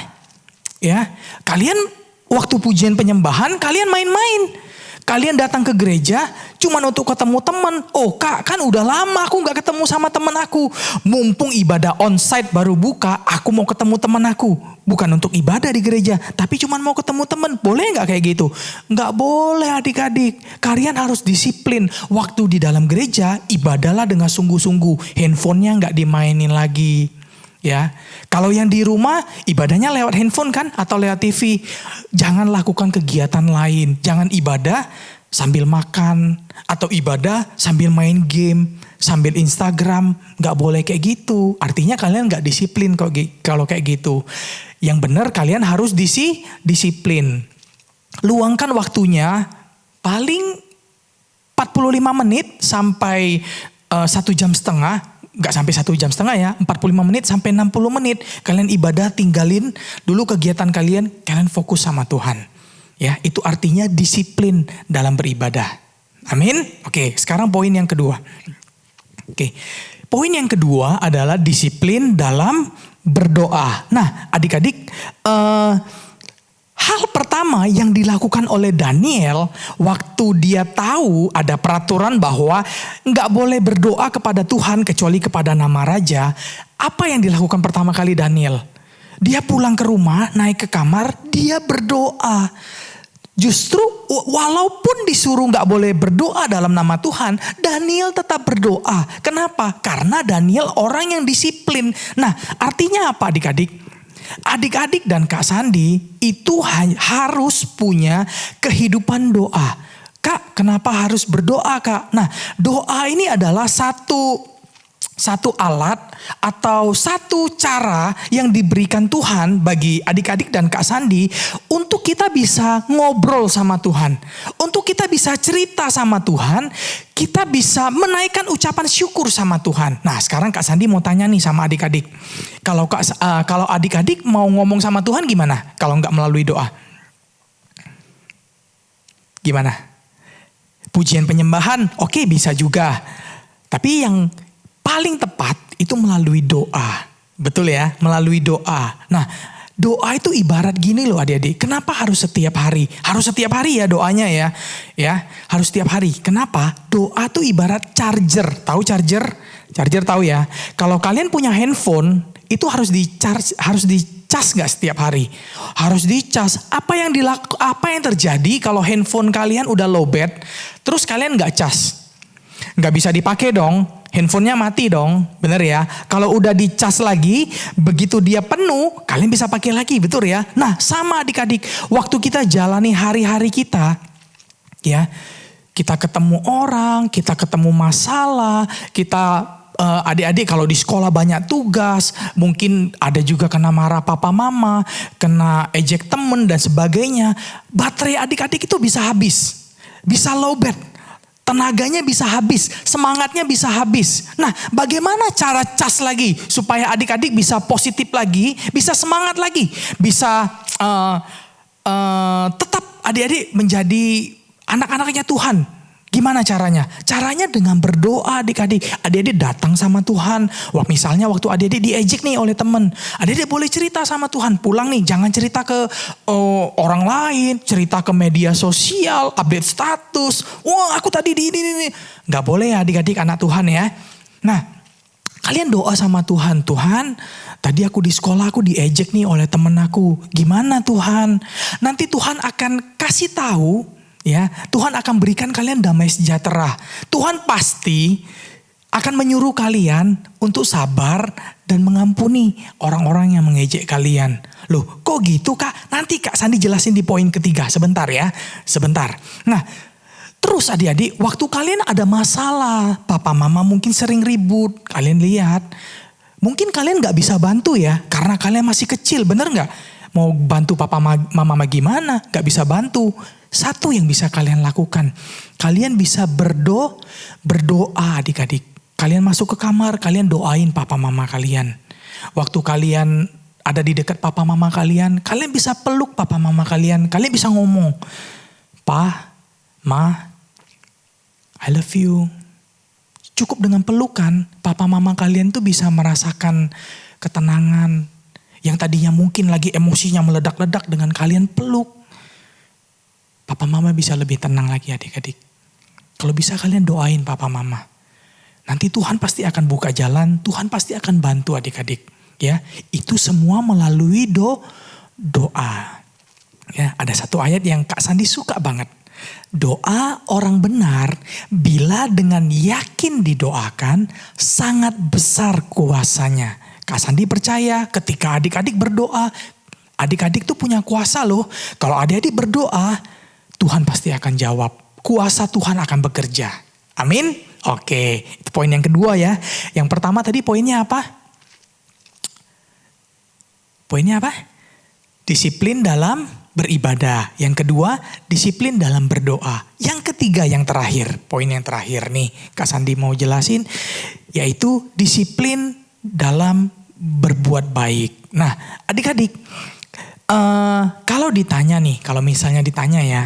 ya, kalian waktu pujian penyembahan kalian main-main. Kalian datang ke gereja cuma untuk ketemu teman. Oh Kak, kan udah lama aku gak ketemu sama teman aku. Mumpung ibadah onsite baru buka, aku mau ketemu teman aku. Bukan untuk ibadah di gereja, tapi cuma mau ketemu teman. Boleh gak kayak gitu? Gak boleh adik-adik. Kalian harus disiplin. Waktu di dalam gereja, ibadahlah dengan sungguh-sungguh. Handphonenya gak dimainin lagi. Ya, kalau yang di rumah ibadahnya lewat handphone kan atau lewat TV, jangan lakukan kegiatan lain, jangan ibadah sambil makan, atau ibadah sambil main game, sambil Instagram. Gak boleh kayak gitu. Artinya kalian gak disiplin kalau kayak gitu. Yang benar kalian harus disiplin. Luangkan waktunya paling 45 menit sampai 1 jam setengah. Gak sampai 1 jam setengah ya, 45 menit sampai 60 menit. Kalian ibadah, tinggalin dulu kegiatan kalian fokus sama Tuhan. Ya, itu artinya disiplin dalam beribadah. Amin. Oke, sekarang poin yang kedua. Oke. Poin yang kedua adalah disiplin dalam berdoa. Nah, adik-adik, hal pertama yang dilakukan oleh Daniel waktu dia tahu ada peraturan bahwa nggak boleh berdoa kepada Tuhan kecuali kepada nama raja. Apa yang dilakukan pertama kali Daniel? Dia pulang ke rumah, naik ke kamar, dia berdoa. Justru walaupun disuruh nggak boleh berdoa dalam nama Tuhan, Daniel tetap berdoa. Kenapa? Karena Daniel orang yang disiplin. Nah, artinya apa adik-adik? Adik-adik dan Kak Sandi itu harus punya kehidupan doa. Kak, kenapa harus berdoa, Kak? Nah, doa ini adalah satu alat atau satu cara yang diberikan Tuhan bagi adik-adik dan Kak Sandi untuk kita bisa ngobrol sama Tuhan. Untuk kita bisa cerita sama Tuhan, kita bisa menaikkan ucapan syukur sama Tuhan. Nah, sekarang Kak Sandi mau tanya nih sama adik-adik. Kalau adik-adik mau ngomong sama Tuhan gimana kalau nggak melalui doa? Gimana? Pujian penyembahan, oke, bisa juga. Tapi yang paling tepat itu melalui doa. Betul ya, melalui doa. Nah, doa itu ibarat gini loh adik-adik. Kenapa harus setiap hari? Harus setiap hari ya doanya ya. Ya, harus setiap hari. Kenapa? Doa tuh ibarat charger. Tahu charger? Charger tahu ya. Kalau kalian punya handphone, itu harus dicas gak setiap hari? Harus dicas. Apa yang terjadi kalau handphone kalian udah lowbat, terus kalian gak cas? Gak bisa dipakai dong. Handphonenya mati dong, bener ya. Kalau udah dicas lagi, begitu dia penuh, kalian bisa pakai lagi, betul ya. Nah, sama adik-adik, waktu kita jalani hari-hari kita, ya, kita ketemu orang, kita ketemu masalah, kita adik-adik kalau di sekolah banyak tugas, mungkin ada juga kena marah papa mama, kena ejek temen dan sebagainya. Baterai adik-adik itu bisa habis, bisa lowbat. Tenaganya bisa habis, semangatnya bisa habis. Nah, bagaimana cara cas lagi supaya adik-adik bisa positif lagi, bisa semangat lagi, bisa tetap adik-adik menjadi anak-anaknya Tuhan? Gimana caranya? Caranya dengan berdoa adik-adik. Adik-adik datang sama Tuhan. Wah, misalnya waktu adik-adik diejek nih oleh teman. Adik-adik boleh cerita sama Tuhan. Pulang nih, jangan cerita ke orang lain. Cerita ke media sosial, update status. Wah, aku tadi di ini. Gak boleh ya adik-adik anak Tuhan ya. Nah, kalian doa sama Tuhan. Tuhan, tadi aku di sekolah aku diejek nih oleh temen aku. Gimana Tuhan? Nanti Tuhan akan kasih tahu. Ya, Tuhan akan berikan kalian damai sejahtera. Tuhan pasti akan menyuruh kalian untuk sabar dan mengampuni orang-orang yang mengejek kalian. Loh, kok gitu Kak? Nanti Kak Sandi jelasin di poin ketiga. Sebentar ya, sebentar. Nah, terus adik-adik, waktu kalian ada masalah, papa mama mungkin sering ribut, kalian lihat. Mungkin kalian gak bisa bantu ya, karena kalian masih kecil, bener gak? Mau bantu papa mama gimana? Gak bisa bantu. Satu yang bisa kalian lakukan. Kalian bisa berdoa adik-adik. Kalian masuk ke kamar, kalian doain papa mama kalian. Waktu kalian ada di dekat papa mama kalian bisa peluk papa mama kalian. Kalian bisa ngomong, Pa, Ma, I love you. Cukup dengan pelukan, papa mama kalian tuh bisa merasakan ketenangan. Yang tadinya mungkin lagi emosinya meledak-ledak dengan kalian peluk. Papa mama bisa lebih tenang lagi adik-adik. Kalau bisa kalian doain papa mama. Nanti Tuhan pasti akan buka jalan, Tuhan pasti akan bantu adik-adik. Ya, itu semua melalui doa. Ya, ada satu ayat yang Kak Sandi suka banget. Doa orang benar bila dengan yakin didoakan sangat besar kuasanya. Kak Sandi percaya ketika adik-adik berdoa, adik-adik tuh punya kuasa loh. Kalau adik-adik berdoa, Tuhan pasti akan jawab. kuasa Tuhan akan bekerja. Amin. Oke, itu poin yang kedua ya. Yang pertama tadi poinnya apa? Poinnya apa? Disiplin dalam beribadah. Yang kedua, disiplin dalam berdoa. Yang ketiga, yang terakhir, poin yang terakhir nih, Kak Sandi mau jelasin, yaitu disiplin dalam berbuat baik. Nah, adik-adik, kalau ditanya nih, kalau misalnya ditanya ya,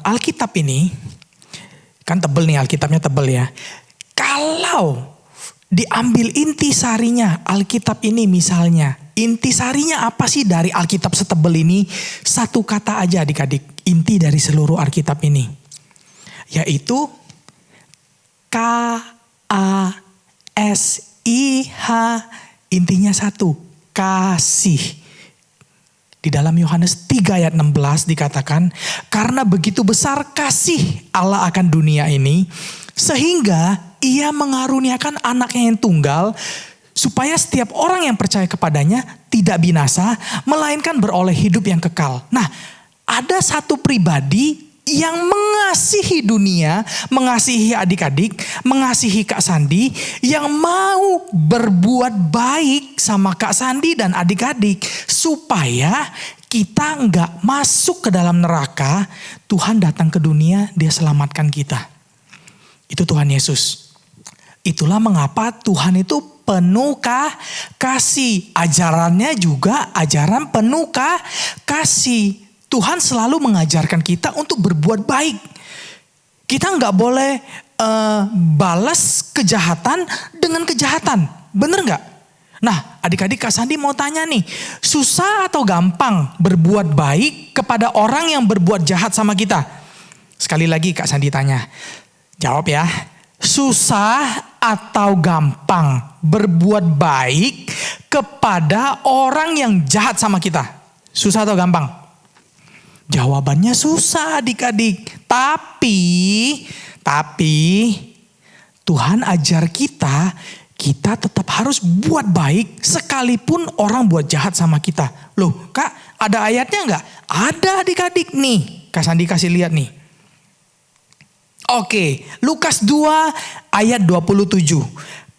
Alkitab ini, kan tebel nih, Alkitabnya tebel ya. Kalau diambil intisarinya Alkitab ini misalnya, intisarinya apa sih dari Alkitab setebel ini? Satu kata aja adik-adik, inti dari seluruh Alkitab ini. Yaitu K-A-S-I-H, intinya satu, kasih. Di dalam Yohanes 3 ayat 16 dikatakan, karena begitu besar kasih Allah akan dunia ini, sehingga ia mengaruniakan anaknya yang tunggal, supaya setiap orang yang percaya kepadanya tidak binasa, melainkan beroleh hidup yang kekal. Nah, ada satu pribadi yang mengasihi dunia, mengasihi adik-adik, mengasihi Kak Sandi, yang mau berbuat baik sama Kak Sandi dan adik-adik, supaya kita nggak masuk ke dalam neraka. Tuhan datang ke dunia, dia selamatkan kita. Itu Tuhan Yesus. Itulah mengapa Tuhan itu penuh kasih. Ajarannya juga ajaran penuh kasih. Tuhan selalu mengajarkan kita untuk berbuat baik. Kita nggak boleh balas kejahatan dengan kejahatan. Bener nggak? Nah, adik-adik, Kak Sandi mau tanya nih, susah atau gampang berbuat baik kepada orang yang berbuat jahat sama kita? Sekali lagi Kak Sandi tanya. Jawab ya. Susah atau gampang berbuat baik kepada orang yang jahat sama kita? Susah atau gampang? Jawabannya susah adik-adik. Tapi Tuhan ajar kita tetap harus buat baik sekalipun orang buat jahat sama kita. Loh Kak, ada ayatnya nggak? Ada adik-adik nih. Kak Sandi kasih lihat nih. Oke, Lukas 2 ayat 27.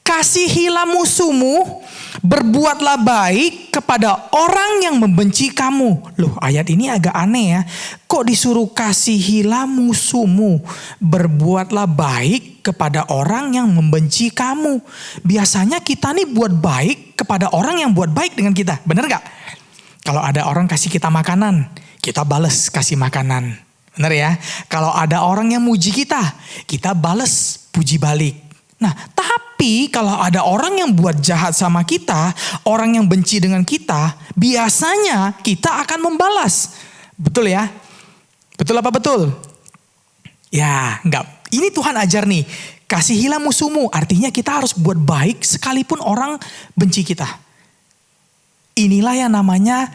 Kasihilah musuhmu, berbuatlah baik kepada orang yang membenci kamu. Loh, ayat ini agak aneh ya. Kok disuruh kasihilah musuhmu, berbuatlah baik kepada orang yang membenci kamu. Biasanya kita nih buat baik kepada orang yang buat baik dengan kita. Bener gak? Kalau ada orang kasih kita makanan, kita bales kasih makanan. Bener ya? Kalau ada orang yang muji kita bales puji balik. Nah, tapi kalau ada orang yang buat jahat sama kita, orang yang benci dengan kita, biasanya kita akan membalas. Betul ya? Betul apa betul? Ya, enggak. Ini Tuhan ajar nih, kasihilah musuhmu. Artinya kita harus buat baik sekalipun orang benci kita. Inilah yang namanya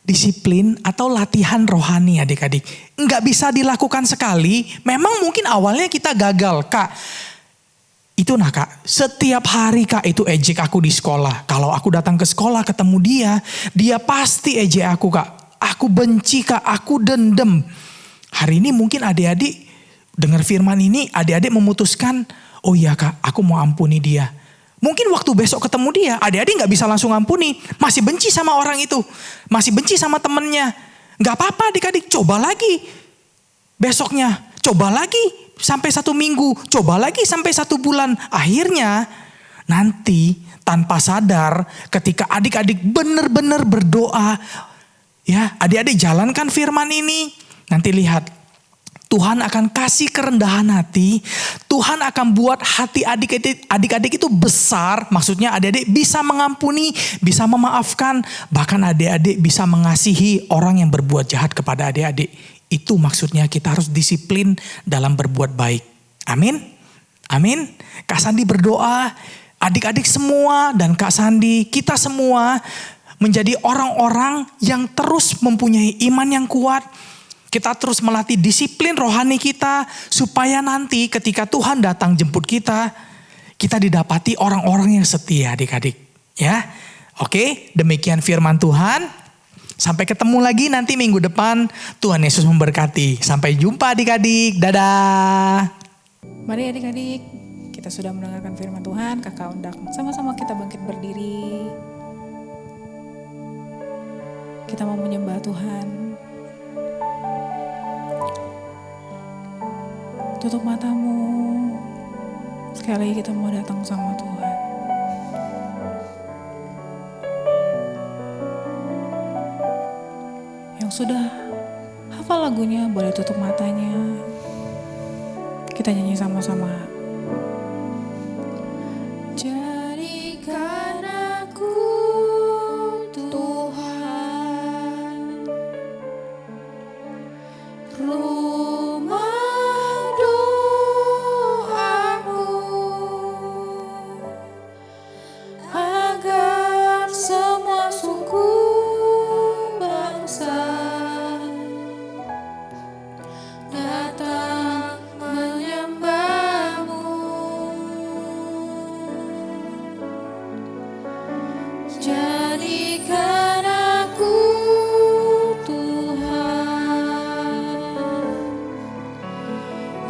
disiplin atau latihan rohani adik-adik. Enggak bisa dilakukan sekali, memang mungkin awalnya kita gagal, Kak. Itu nah Kak, setiap hari Kak itu ejek aku di sekolah. Kalau aku datang ke sekolah ketemu dia pasti ejek aku Kak. Aku benci Kak, aku dendam. Hari ini mungkin adik-adik dengar firman ini, adik-adik memutuskan, oh iya Kak, aku mau ampuni dia. Mungkin waktu besok ketemu dia, adik-adik gak bisa langsung ampuni. Masih benci sama orang itu, masih benci sama temennya. Gak apa-apa adik-adik, coba lagi. Besoknya, coba lagi. Sampai 1 minggu, coba lagi sampai 1 bulan. Akhirnya nanti tanpa sadar ketika adik-adik benar-benar berdoa, ya adik-adik jalankan firman ini, nanti lihat Tuhan akan kasih kerendahan hati. Tuhan akan buat hati adik-adik itu besar. Maksudnya adik-adik bisa mengampuni, bisa memaafkan, bahkan adik-adik bisa mengasihi orang yang berbuat jahat kepada adik-adik. Itu maksudnya kita harus disiplin dalam berbuat baik. Amin. Amin. Kak Sandi berdoa, adik-adik semua dan Kak Sandi, kita semua menjadi orang-orang yang terus mempunyai iman yang kuat. Kita terus melatih disiplin rohani kita supaya nanti ketika Tuhan datang jemput kita didapati orang-orang yang setia adik-adik. Ya, oke, demikian firman Tuhan. Sampai ketemu lagi nanti minggu depan. Tuhan Yesus memberkati. Sampai jumpa adik-adik. Dadah. Mari adik-adik, kita sudah mendengarkan firman Tuhan. Kakak undang sama-sama kita bangkit berdiri. Kita mau menyembah Tuhan. Tutup matamu. Sekali lagi kita mau datang sama Tuhan. Yang sudah hafal lagunya boleh tutup matanya. Kita nyanyi sama-sama. Jadikan aku Tuhan rumah doamu, agar semua suku bangsa datang menyembahmu. Jadikan aku Tuhan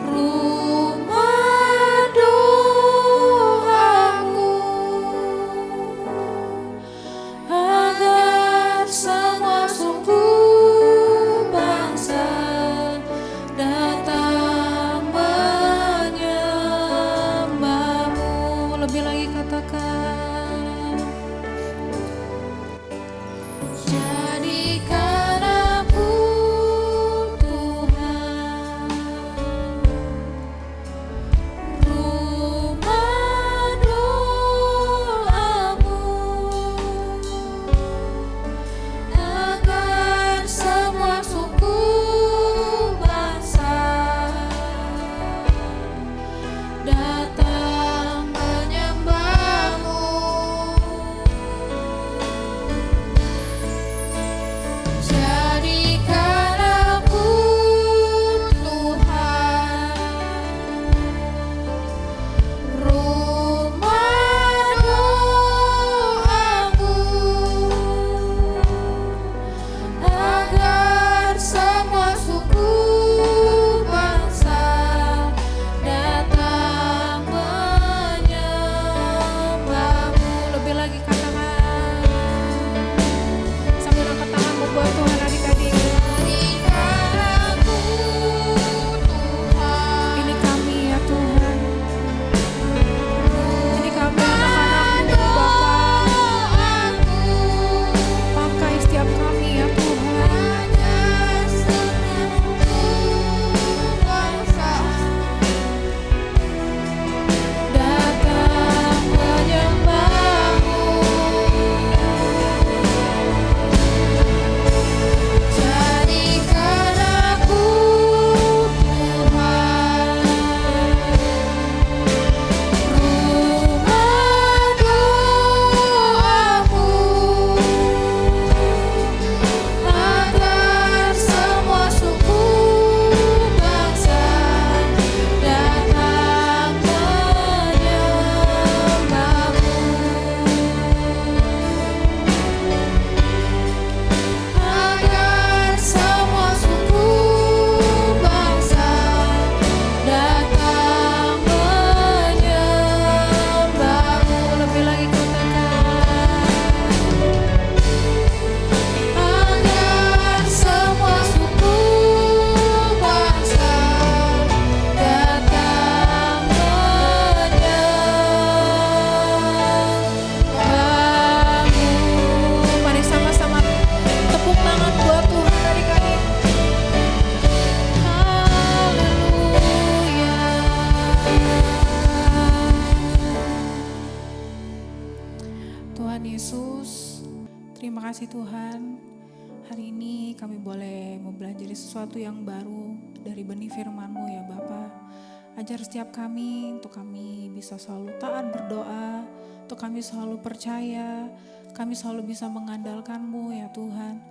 rumah doamu, agar semua suku bangsa datang menyembahmu. Lebih lagi katakan, jadikan aku Tuhan rumah doamu, agar semua suku bangsa datang menyembahmu. Jadikan aku Tuhan rumah doamu, agar semua suku bangsa datang menyembahmu. Lebih lagi katakan, sambil angkat tanganmu buat Tuhan adik-adik. Jadikan aku Tuhan. Ini kami ya Tuhan. Ini kami anak-anakmu Bapa. Pakai setiap kami ya Tuhan. Datang menyembahmu. Jadikan aku Tuhan rumah doamu, agar semua suku bangsa datang menyembahmu, agar semua suku bangsa datang menyembahmu. Lebih lagi katakan, agar semua suku bangsa datang menyembahmu. Mari sama-sama tepuk tangan buat Tuhan adik-adik. Haleluya. Tuhan Yesus, terima kasih Tuhan. Hari ini kami boleh mempelajari sesuatu yang baru dari benih firman-Mu ya Bapa. Ajar setiap kami untuk kami bisa selalu taat berdoa, untuk kami selalu percaya, kami selalu bisa mengandalkan-Mu ya Tuhan.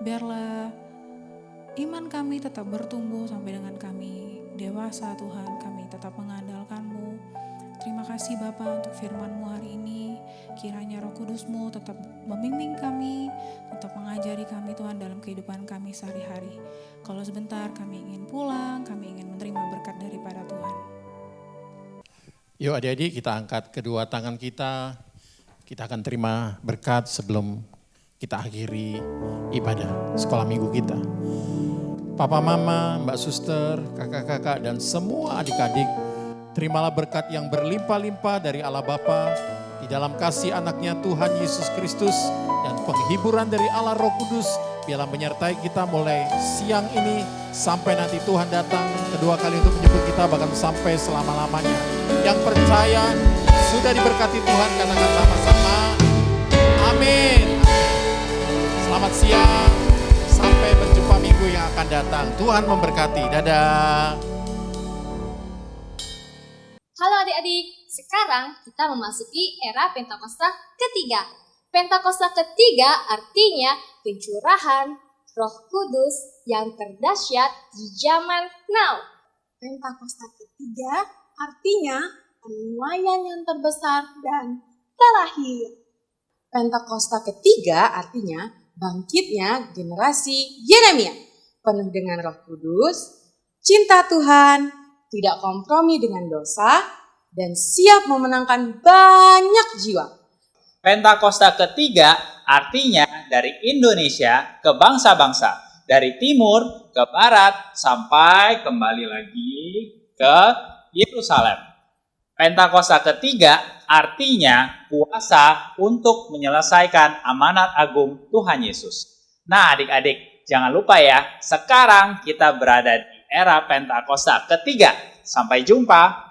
Biarlah iman kami tetap bertumbuh sampai dengan kami dewasa Tuhan, kami tetap mengandalkan-Mu. Terima kasih Bapa untuk firman-Mu hari ini. kiranya Roh Kudus-Mu tetap membimbing kami, tetap mengajari kami Tuhan dalam kehidupan kami sehari-hari. Kalau sebentar kami ingin pulang, kami ingin menerima berkat daripada Tuhan. Yuk adik-adik, kita angkat kedua tangan kita. Kita akan terima berkat sebelum kita akhiri ibadah sekolah minggu kita. Papa, mama, mbak suster, kakak-kakak, dan semua adik-adik, terimalah berkat yang berlimpah-limpah dari Allah Bapa di dalam kasih anaknya Tuhan Yesus Kristus dan penghiburan dari Allah Roh Kudus. Biarlah menyertai kita mulai siang ini sampai nanti Tuhan datang kedua kali untuk menjemput kita, bahkan sampai selama-lamanya. Yang percaya sudah diberkati Tuhan, katakan sama-sama amin. Selamat siang, sampai berjumpa minggu yang akan datang. Tuhan memberkati, dadah. Halo adik-adik, sekarang kita memasuki era Pentakosta ketiga. Pentakosta ketiga artinya pencurahan Roh Kudus yang terdahsyat di zaman now. Pentakosta ketiga artinya penuaian yang terbesar dan terakhir. Pentakosta ketiga artinya bangkitnya generasi Yeremia, penuh dengan Roh Kudus, cinta Tuhan, tidak kompromi dengan dosa, dan siap memenangkan banyak jiwa. Pentakosta ketiga artinya dari Indonesia ke bangsa-bangsa, dari timur ke barat sampai kembali lagi ke Yerusalem. Pentakosta ketiga artinya kuasa untuk menyelesaikan amanat agung Tuhan Yesus. Nah adik-adik, jangan lupa ya, sekarang kita berada di era Pentakosta ketiga. Sampai jumpa.